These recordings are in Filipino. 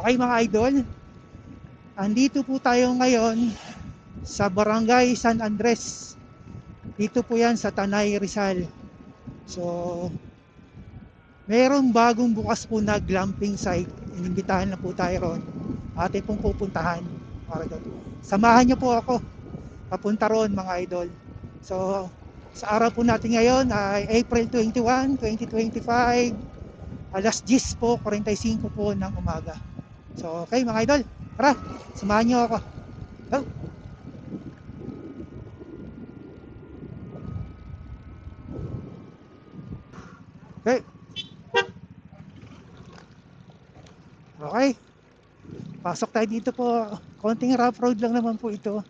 Okay mga idol, andito po tayo ngayon sa Barangay San Andres. Dito po yan sa Tanay, Rizal. So, mayroong bagong bukas po na glamping site. Inimbitahan na po tayo ron. Atin pong pupuntahan. Samahan niyo po ako papunta ron mga idol. So, sa araw po natin ngayon ay April 21, 2025. Alas 10 po, 45 po ng umaga. So, okay mga idol, tara, samahan niyo ako. Go! Okay. Okay. Pasok tayo dito po. Konting rough road lang naman po ito.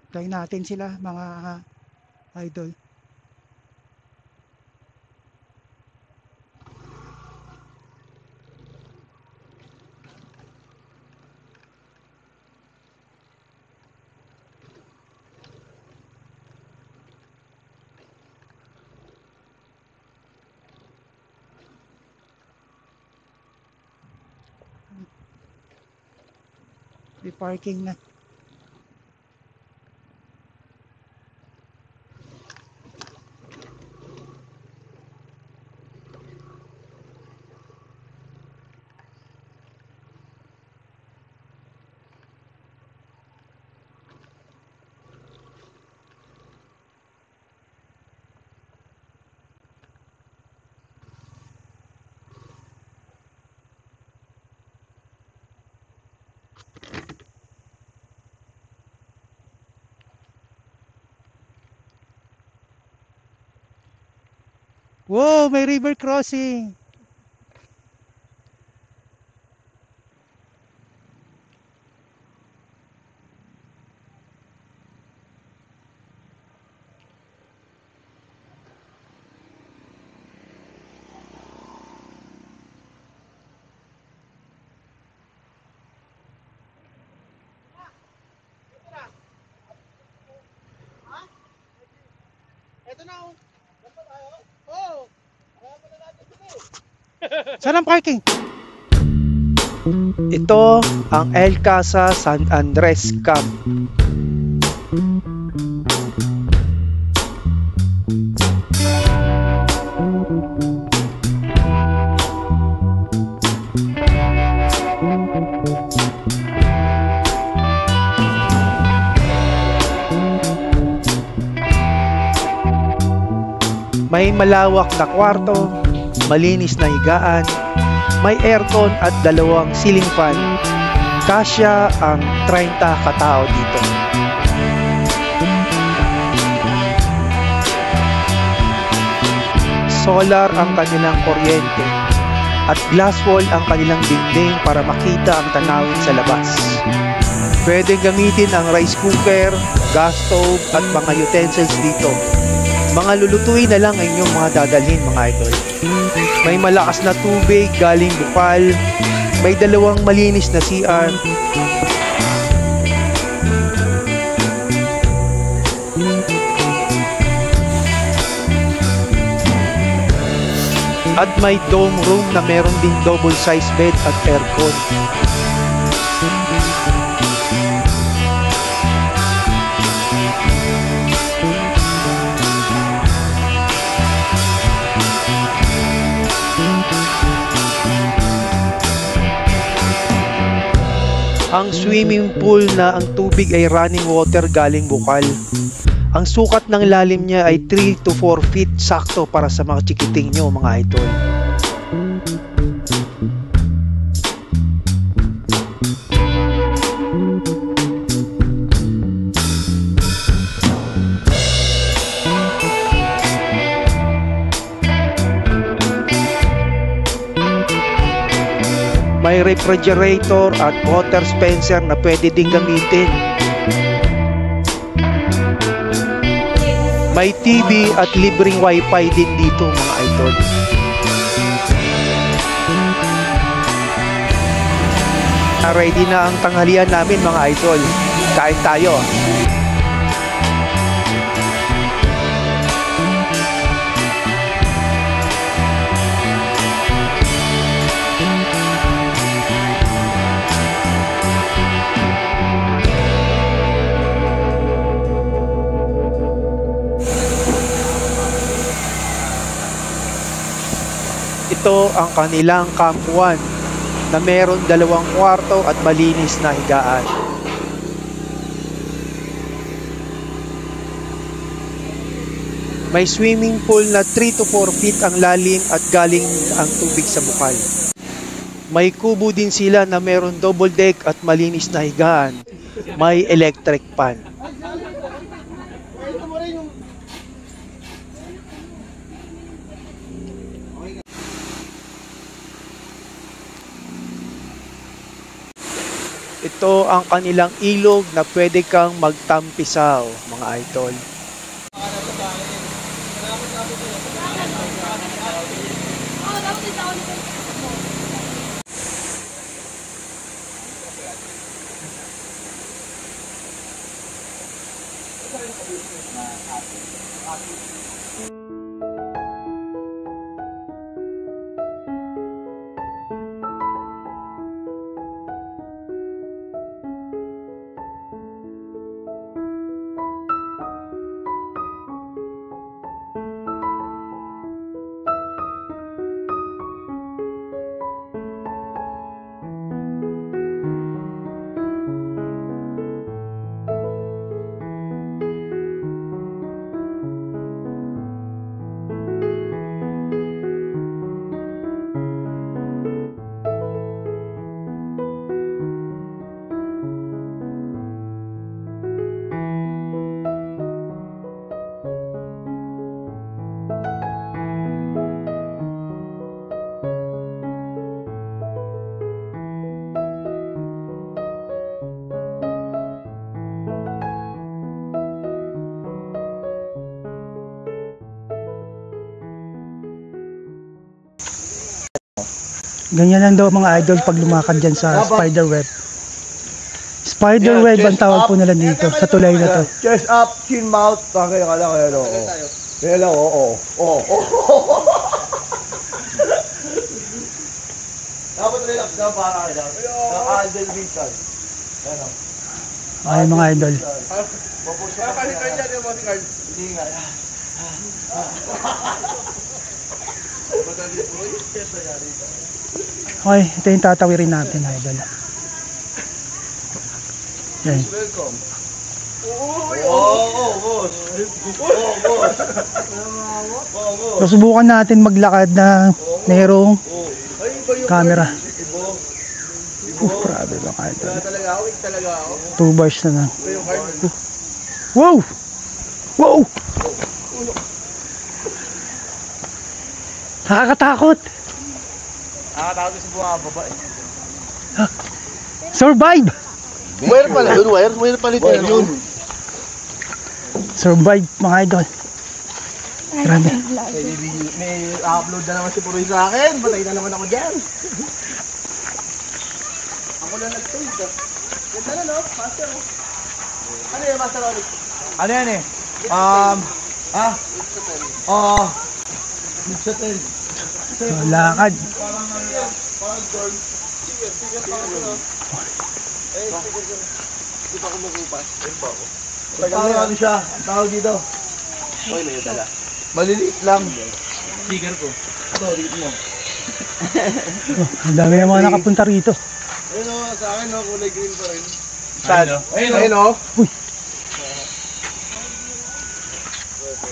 Tayo natin sila mga idol. May parking na. Wow, may river crossing. Ito na oh. Dapat tayo? Oo. Kaya pala natin ito eh. Saan ang parking? Ito ang El Casa San Andres Camp. May malawak na kwarto, malinis na higaan, may aircon at dalawang ceiling fan. Kasya ang 30 katao dito. Solar ang kanilang kuryente at glass wall ang kanilang dingding para makita ang tanawin sa labas. Pwede gamitin ang rice cooker, gas stove at mga utensils dito. Mga lulutuin na lang ang inyong mga dadalhin mga idol. May malakas na tubig galing bukal. May dalawang malinis na CR. At may dome room na meron ding double size bed at aircon. Ang swimming pool na ang tubig ay running water galing bukal. Ang sukat ng lalim niya ay 3 to 4 feet, sakto para sa mga chikiting nyo mga idol. May refrigerator at water dispenser na pwede ding gamitin. May TV at libreng wifi din dito mga idol. Ready na ang tanghalian namin mga idol. Kain tayo. Ito ang kanilang Camp 1 na meron 2 kwarto at malinis na higaan. May swimming pool na 3 to 4 feet ang lalim at galing ang tubig sa bukal. May kubo din sila na meron double deck at malinis na higaan. May electric fan. Ito ang kanilang ilog na pwede kang magtampisaw, mga idol. Ganyan lang daw mga idol pag lumakad dyan sa spider web. Spider web ang tawag po nila dito sa tulay na to. Chest up, chin mouth. Kaya ka lang, kaya lang. Kaya lang, oo. Dapat relax na para kayo. Naka-handle vision. Ay mga idol. Papalit ka dyan yung mga card. Hindi nga. Okay, ito yung tatawirin natin idol. Yan. Welcome. Oo, boss. So, subukan natin maglakad na mayroong camera. Grabe ba idol. Talaga ako. 2 bars na lang. Wow! Wow! Nakakatakot! Nakatawag sa buha babae. Survive! Wire pala yun, wire palit yun. Survive mga idol. Grabe. May upload na naman si Puroy sa akin. Patay na naman ako dyan. Ako lang nag-toad. Ganda na no? Master oh. Ano yung master ulit? Ano yan eh? Mid sa 10. So, lakad. Parang girl. Dito ako mag-upas. Parang ano siya? Tawag dito. Oy, may dala. Maliliit lang. Sticker ko. Ito, dito mo. Ang dami na mga nakapunta rito. Ayun o, sa akin o, kulay green pa rin. Saan? Ayun o. Uy.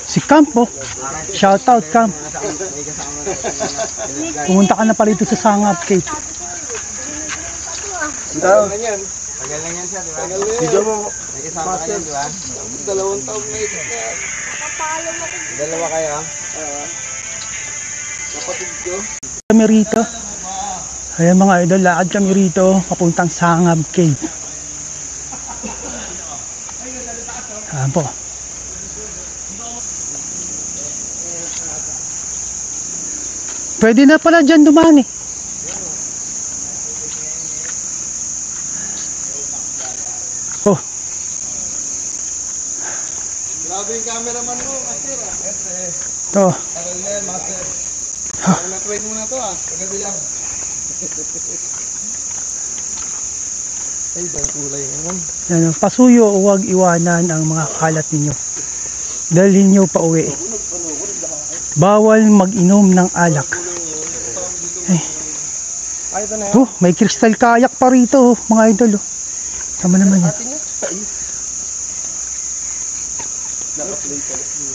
Si Camp oh. Shout out Camp. Pumunta ka na pala dito sa Sangap Cave. Tagal lang yan. Tagal lang yan siya, di ba? Tagal lang yan. Video mo. Nagkasama ka yan, di ba? 2 taon na ito na. Dalawa kayo. Kapatid ko. Kami rito. Ayan mga idol, lakad kami rito papuntang Sangab Cave. Ayan po. Pwede na pala dyan dumaan eh. Oh, Grabe yung cameraman mo, master ah. to. Tagal na yan, master. Na-try mo na to ah. Pagabi lang. Ay, bang kulay naman. Yan, pasuyo o huwag iwanan ang mga kalat ninyo. Dalhin nyo pa uwi. Bawal mag-inom ng alak. Ay. May crystal kayak pa rito, mga idol. Tama naman yan.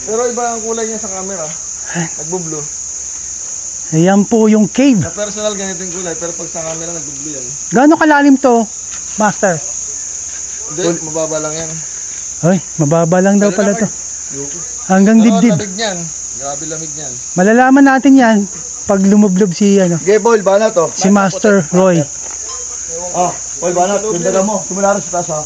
Pero iba ang kulay niya sa camera. Nagbo-blue. Ayan po yung cave. Sa personal ganito yung kulay, pero pag sa camera nagbo-blue yan. Gaano kalalim to, master? Hindi, mababa lang yan. Ay, mababa lang daw pala to. Hanggang Pero dibdib. lamig niyan. Grabe lamig niyan. Malalaman natin yan pag lumublob si Gebol, ba na to? si Master Roy. Ah, Paul, ba na? Yung dala mo. Simula rin sa taas ha.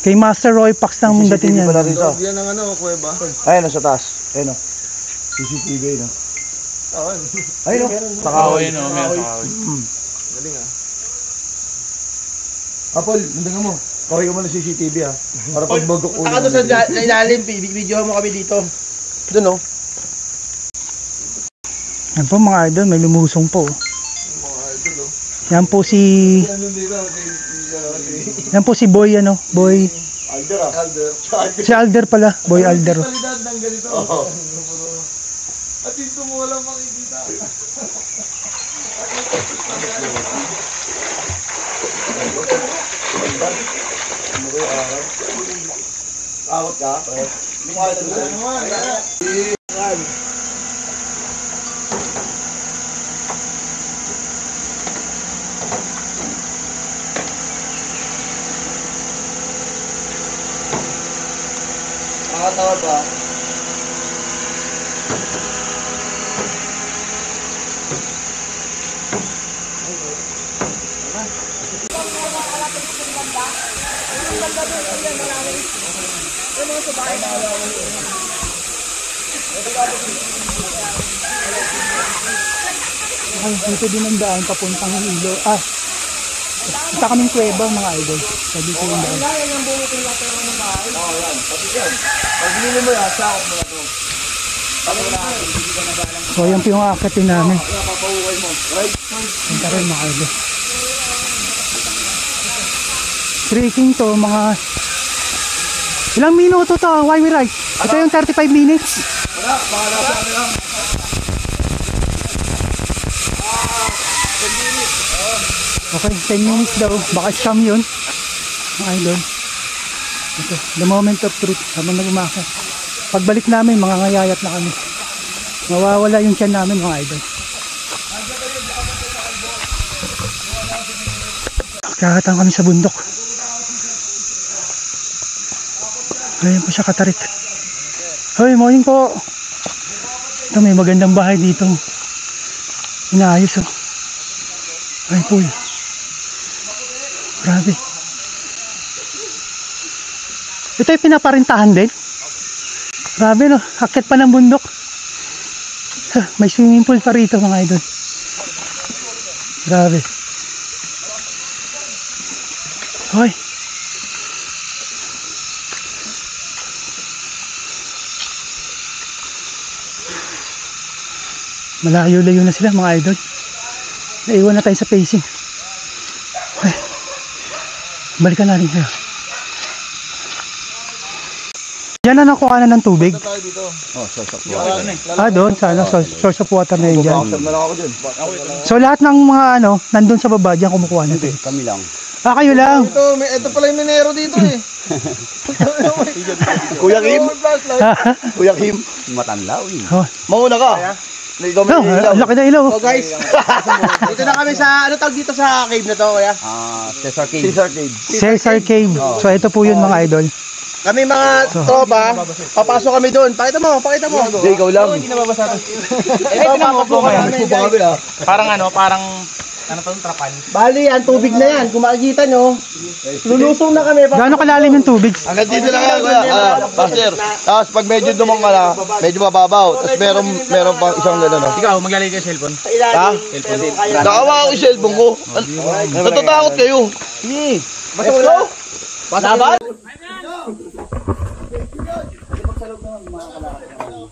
Kay Master Roy Pax nang dating yan. Loob yan ang ano, kuweba. Ayun, sa taas. Ayun, o. CCTV, no? Ayun, o. Pakaway, no? Meron pakaway. Galing ah. Apol, nandang mo. Kaway mo ng CCTV, ha? Para pag bagok ulo. Taka doon sa ilalim, video mo kami dito. Doon, o. Yan po mga idol, may lumusong po. Mga idol, oh. Yan po si Ano dito? yan po si Boy Boy. Alder, ha? Alder. Si Alder pala, Boy Alder. Kalidad ng ganito. Oo. At dito mo walang makikita. Awat ka? Mukha ito doon. Nakatawa ba? Ay, dito din ang daan papuntang Ilo. Punta kaming kuweba mga idol. Sabi ko yung daan. So yan po yung aakatin namin. Punta rin mga idol. Trekking to mga ilang minuto to, why we ride? Ito yung 35 minutes. Okay, 10 minutes daw. Baka scam yun. Mga idol. Ito, the moment of truth. Habang nag-umaka. Pagbalik namin, mga ngayayat na kami. Mawawala yung tiyan namin, mga idol. Kakatang kami sa bundok. Ayan po siya katarik. Hoy, morning po. Ito, may magandang bahay dito. Inaayos, oh. Ay, pool. Grabe. Ito yung pinaparintahan din. Grabe, no? Akit pa ng bundok. May swimming pool pa rito, mga idol. Grabe. Hoy. Malayo-layo na sila, mga idol. Naiwan na tayo sa pacing. Ay. Balikan natin siya. Yan na nakuha na ng tubig. Tayo dito. Oh, source of water. Doon sa source of water na yun dyan. Bubaksan na lang ako dyan. So lahat ng mga nandun sa baba diyan kumukuha na. Hindi, kami lang. Kayo lang. Ito pala yung minero dito eh. Kuya Kim? Flashlight. Kuya Kim? Matanlaw, eh. Oh. Mauna ka. Ikaw No, may ilaw. laki na ilaw. So guys, dito na kami sa, ano tawag dito sa cave na to, kuya? Cesar Cave. Cesar Cave. Cesar Cave. So ito po yun mga idol. Kami mga tropa, papasok kami doon. Pakita mo, pakita mo. Hindi, ikaw lang. Hindi nababasa to. Ito, papasok kami. Parang trapan. Bali, ang tubig na yan. Kung makikita nyo, lulusong na kami. Gaano kalalim yung tubig? Hanggang dito lang yan, kuya. Master. Tapos pag medyo dumang ka na, medyo mababaw. Tapos meron pang isang gano'n. No? Ikaw, maglalagay ka cellphone. Ha? Nakawa ko yung cellphone ko. Natatakot kayo. Let's go! Laban?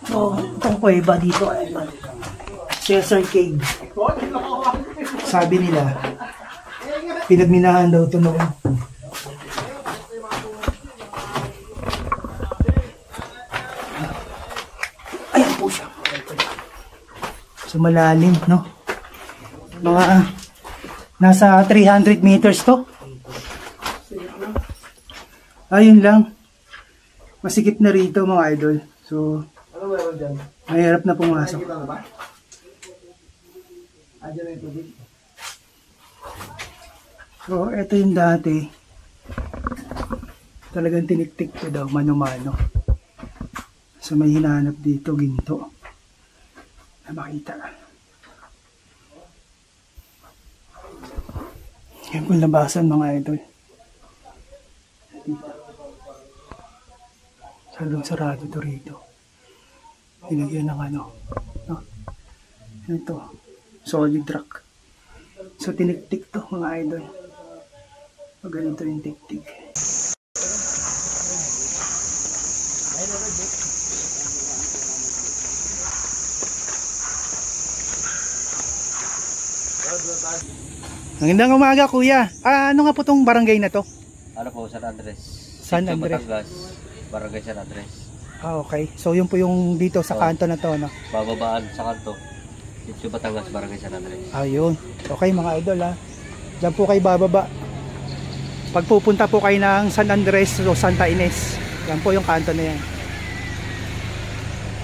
So, itong kuweba dito ay Cesar Cave. Sabi nila, pinagminahan daw ito noon. Ayan po siya. So malalim, no? Mga nasa 300 meters to. Ayun lang. Masikip na rito mga idol. So, mahirap na pumasok. So, ito yung dati. Talagang tiniktik ko daw, mano-mano. So, may hinahanap dito, ginto. Na makita. Yan po labasan mga idol. Dito. Sarado to rito. Hinagyan ng ano. No? Ito. Solid rock. So, tiniktik to mga idol. Pag ganito yung tiktik. Magandang umaga kuya. Ano nga po tong barangay na to? Ano po, San Andres. San Sitio Andres. Batangas, Barangay San Andres. Okay. So yun po yung dito sa kanto na to, no? Bababaan sa kanto. Sitio Batangas, Barangay San Andres. Ayun. Okay mga idol ha. Diyan po kayo bababa. Pag pupunta po kayo ng San Andres o Santa Ines. Yan po yung kanto na yan.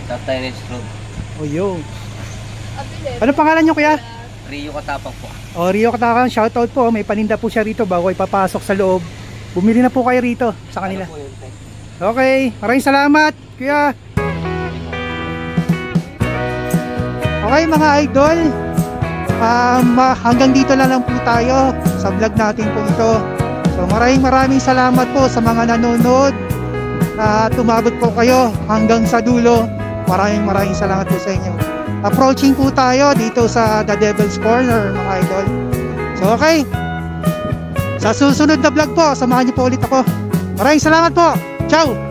Santa Ines Road. O yun. Ano pangalan nyo kuya? Rio Katapang po. O Rio Katakan, shoutout po. May paninda po siya rito bago ipapasok sa loob. Bumili na po kayo rito sa kanila. Okay, maraming salamat kuya. Okay mga idol, hanggang dito na lang po tayo sa vlog natin po ito. So maraming salamat po sa mga nanonood. Tumabot po kayo hanggang sa dulo. Maraming salamat po sa inyo. Approaching po tayo dito sa The Devil's Corner mga idol. So okay, sa susunod na vlog po, samahan niyo po ulit ako. Maraming salamat po. Ciao!